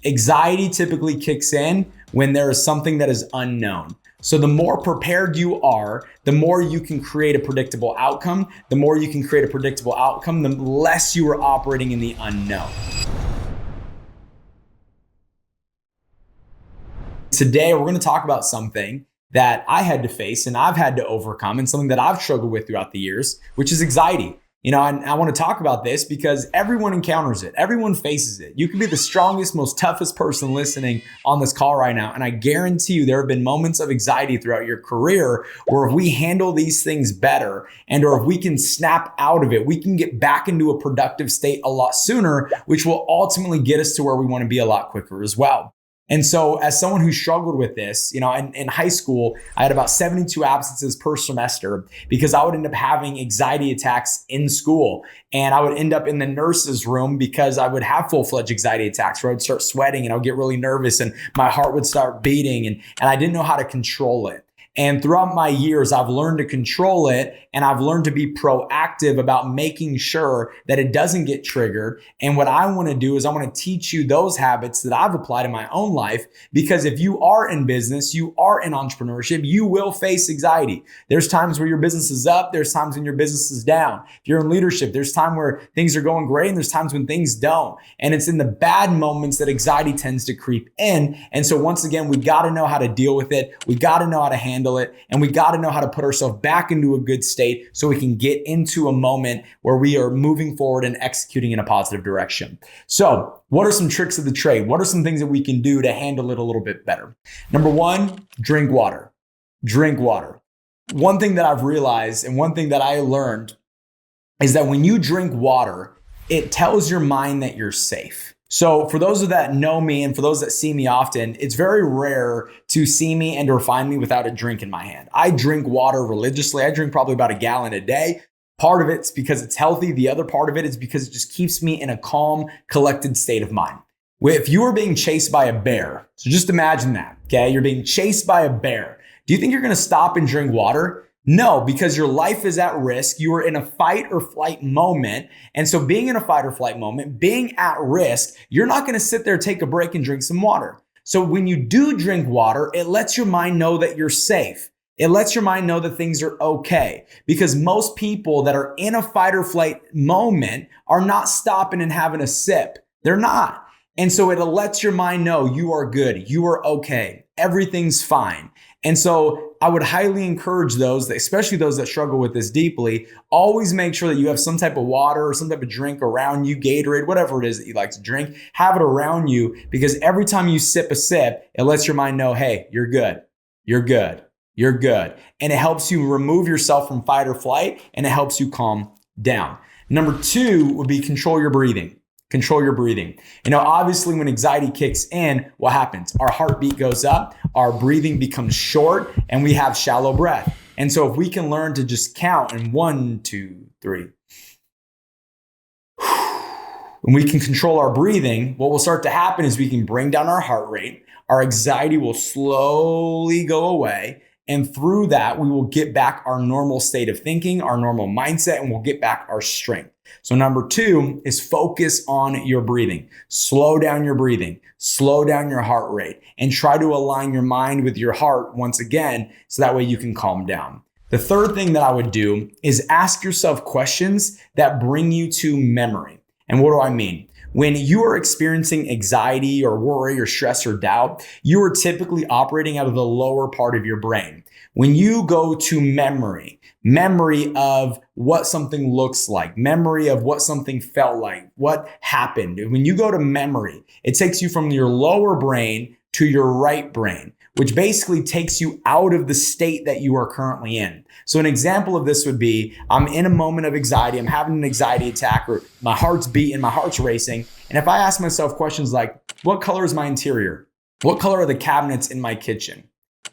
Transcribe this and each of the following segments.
Anxiety typically kicks in when there is something that is unknown. So the more prepared you are, the more you can create a predictable outcome. The more you can create a predictable outcome, the less you are operating in the unknown. Today, we're going to talk about something that I had to face and I've had to overcome, and something that I've struggled with throughout the years, which is anxiety. And I want to talk about this because everyone encounters it. Everyone faces it. You can be the strongest, most toughest person listening on this call right now. And I guarantee you there have been moments of anxiety throughout your career where if we handle these things better or if we can snap out of it, we can get back into a productive state a lot sooner, which will ultimately get us to where we want to be a lot quicker as well. And so as someone who struggled with this, in high school, I had about 72 absences per semester because I would end up having anxiety attacks in school. And I would end up in the nurse's room because I would have full-fledged anxiety attacks where I would start sweating and I would get really nervous and my heart would start beating and I didn't know how to control it. And throughout my years, I've learned to control it, and I've learned to be proactive about making sure that it doesn't get triggered. And what I want to do is I want to teach you those habits that I've applied in my own life, because if you are in business, you are in entrepreneurship, you will face anxiety. There's times where your business is up. There's times when your business is down. If you're in leadership, there's time where things are going great and there's times when things don't. And it's in the bad moments that anxiety tends to creep in. And so once again, we got to know how to deal with it. We got to know how to handle it. And we got to know how to put ourselves back into a good state so we can get into a moment where we are moving forward and executing in a positive direction. So what are some tricks of the trade? What are some things that we can do to handle it a little bit better? Number one, drink water. Drink water. One thing that I've realized and one thing that I learned is that when you drink water, it tells your mind that you're safe. So for those that know me and for those that see me often, it's very rare to see me and or find me without a drink in my hand. I drink water religiously. I drink probably about a gallon a day. Part of it's because it's healthy. The other part of it is because it just keeps me in a calm, collected state of mind. If you are being chased by a bear, so just imagine that, okay? You're being chased by a bear. Do you think you're going to stop and drink water? No, because your life is at risk. You are in a fight or flight moment. And so being in a fight or flight moment, being at risk, you're not going to sit there, take a break and drink some water. So when you do drink water, it lets your mind know that you're safe. It lets your mind know that things are okay, because most people that are in a fight or flight moment are not stopping and having a sip. They're not. And so it lets your mind know you are good. You are okay. Everything's fine. And so I would highly encourage those, especially those that struggle with this deeply, always make sure that you have some type of water or some type of drink around you, Gatorade, whatever it is that you like to drink, have it around you, because every time you sip a sip, it lets your mind know, hey, you're good. You're good. You're good. And it helps you remove yourself from fight or flight, and it helps you calm down. Number two would be control your breathing. Control your breathing. Obviously when anxiety kicks in, what happens? Our heartbeat goes up, our breathing becomes short, and we have shallow breath. And so if we can learn to just count in 1, 2, 3, and we can control our breathing, what will start to happen is we can bring down our heart rate. Our anxiety will slowly go away. And through that, we will get back our normal state of thinking, our normal mindset, and we'll get back our strength. So number two is focus on your breathing. Slow down your breathing, slow down your heart rate, and try to align your mind with your heart once again, so that way you can calm down. The third thing that I would do is ask yourself questions that bring you to memory. And what do I mean? When you are experiencing anxiety or worry or stress or doubt, you are typically operating out of the lower part of your brain. When you go to memory of what something looks like, memory of what something felt like, what happened. When you go to memory, it takes you from your lower brain to your right brain, which basically takes you out of the state that you are currently in. So an example of this would be, I'm in a moment of anxiety, I'm having an anxiety attack, or my heart's beating, my heart's racing. And if I ask myself questions like, what color is my interior? What color are the cabinets in my kitchen?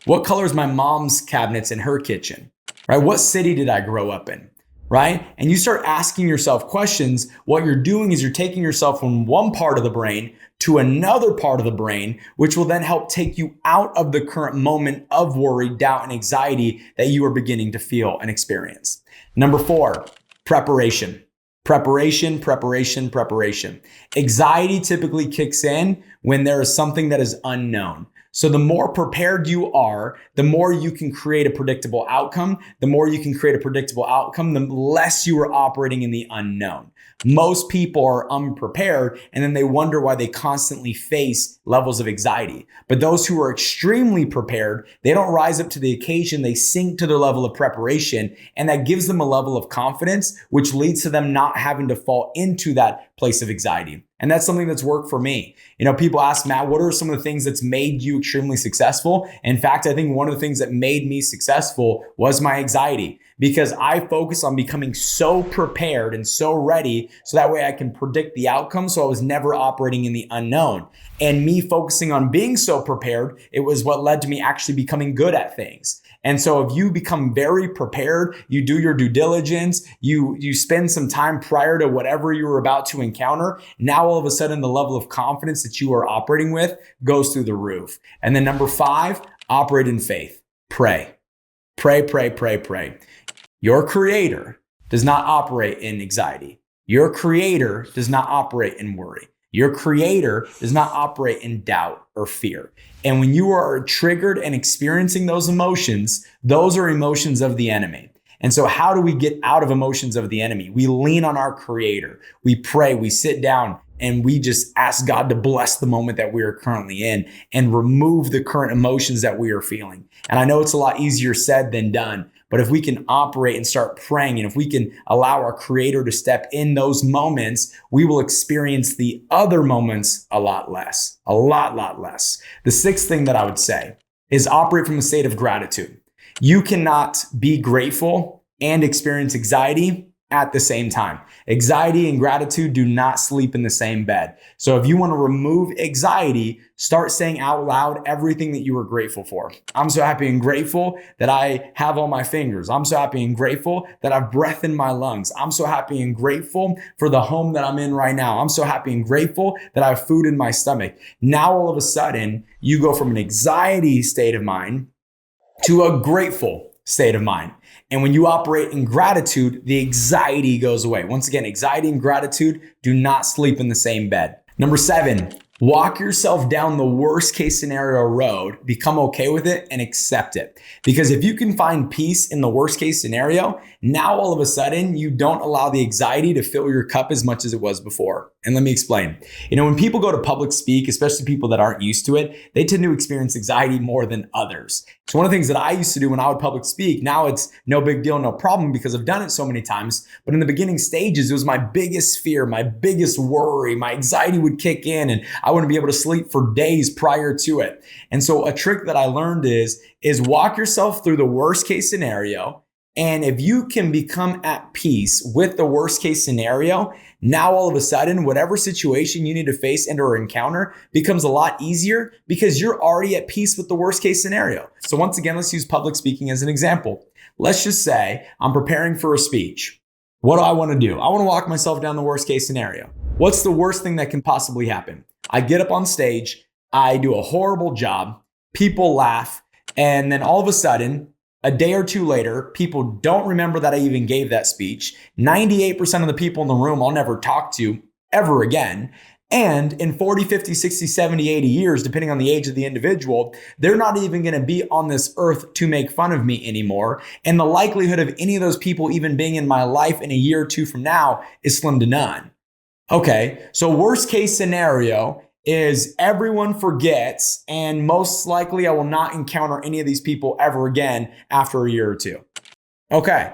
What color is my mom's cabinets in her kitchen? Right? What city did I grow up in? Right? And you start asking yourself questions. What you're doing is you're taking yourself from one part of the brain to another part of the brain, which will then help take you out of the current moment of worry, doubt, and anxiety that you are beginning to feel and experience. Number 4, preparation. Preparation, preparation, preparation. Anxiety typically kicks in when there is something that is unknown. So the more prepared you are, the more you can create a predictable outcome. The more you can create a predictable outcome, the less you are operating in the unknown. Most people are unprepared and then they wonder why they constantly face levels of anxiety. But those who are extremely prepared, they don't rise up to the occasion. They sink to their level of preparation, and that gives them a level of confidence, which leads to them not having to fall into that place of anxiety. And that's something that's worked for me. People ask, Matt, what are some of the things that's made you extremely successful? In fact, I think one of the things that made me successful was my anxiety, because I focus on becoming so prepared and so ready so that way I can predict the outcome. So I was never operating in the unknown. And me focusing on being so prepared, it was what led to me actually becoming good at things. And so if you become very prepared, you do your due diligence, you spend some time prior to whatever you were about to encounter, now all of a sudden the level of confidence that you are operating with goes through the roof. And then number 5, operate in faith. Pray. Pray, pray, pray, pray. Your creator does not operate in anxiety. Your creator does not operate in worry. Your creator does not operate in doubt or fear. And when you are triggered and experiencing those emotions, those are emotions of the enemy. And so how do we get out of emotions of the enemy? We lean on our creator. We pray, we sit down, and we just ask God to bless the moment that we are currently in and remove the current emotions that we are feeling. And I know it's a lot easier said than done, but if we can operate and start praying, and if we can allow our creator to step in those moments, we will experience the other moments a lot less. The 6th thing that I would say is operate from a state of gratitude. You cannot be grateful and experience anxiety at the same time. Anxiety and gratitude do not sleep in the same bed. So if you want to remove anxiety, start saying out loud everything that you are grateful for. I'm so happy and grateful that I have all my fingers. I'm so happy and grateful that I have breath in my lungs. I'm so happy and grateful for the home that I'm in right now. I'm so happy and grateful that I have food in my stomach. Now all of a sudden, you go from an anxiety state of mind to a grateful state of mind. And when you operate in gratitude, the anxiety goes away. Once again, anxiety and gratitude do not sleep in the same bed. Number 7, walk yourself down the worst case scenario road, become okay with it, and accept it. Because if you can find peace in the worst case scenario, now all of a sudden you don't allow the anxiety to fill your cup as much as it was before. And let me explain. When people go to public speak, especially people that aren't used to it, they tend to experience anxiety more than others. So one of the things that I used to do when I would public speak, now it's no big deal, no problem, because I've done it so many times. But in the beginning stages, it was my biggest fear, my biggest worry. My anxiety would kick in and I wouldn't be able to sleep for days prior to it. And so a trick that I learned is walk yourself through the worst case scenario. And if you can become at peace with the worst case scenario, now all of a sudden, whatever situation you need to face and or encounter becomes a lot easier because you're already at peace with the worst case scenario. So once again, let's use public speaking as an example. Let's just say I'm preparing for a speech. What do I want to do? I want to walk myself down the worst case scenario. What's the worst thing that can possibly happen? I get up on stage, I do a horrible job, people laugh, and then all of a sudden, a day or two later, people don't remember that I even gave that speech. 98% of the people in the room I'll never talk to ever again. And in 40, 50, 60, 70, 80 years, depending on the age of the individual, they're not even going to be on this earth to make fun of me anymore. And the likelihood of any of those people even being in my life in a year or two from now is slim to none. Okay, so worst case scenario is everyone forgets, and most likely I will not encounter any of these people ever again after a year or two. Okay,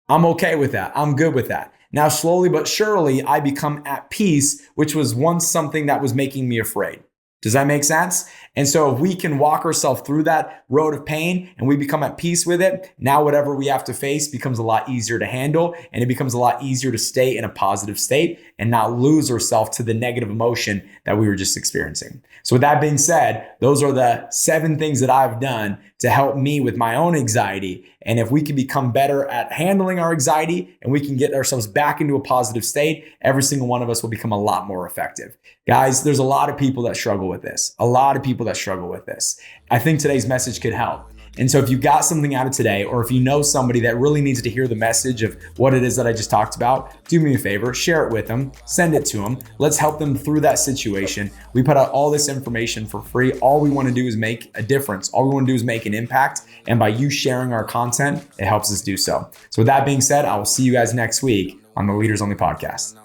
I'm okay with that. I'm good with that. Now, slowly but surely, I become at peace, which was once something that was making me afraid. Does that make sense? And so if we can walk ourselves through that road of pain and we become at peace with it, now whatever we have to face becomes a lot easier to handle, and it becomes a lot easier to stay in a positive state and not lose ourselves to the negative emotion that we were just experiencing. So with that being said, those are the 7 things that I've done to help me with my own anxiety. And if we can become better at handling our anxiety and we can get ourselves back into a positive state, every single one of us will become a lot more effective. Guys, there's a lot of people that struggle with this. I think today's message could help. And so if you got something out of today, or if you know somebody that really needs to hear the message of what it is that I just talked about, do me a favor, share it with them, send it to them. Let's help them through that situation. We put out all this information for free. All we want to do is make a difference. All we want to do is make an impact. And by you sharing our content, it helps us do so. So with that being said, I will see you guys next week on the Leaders Only podcast.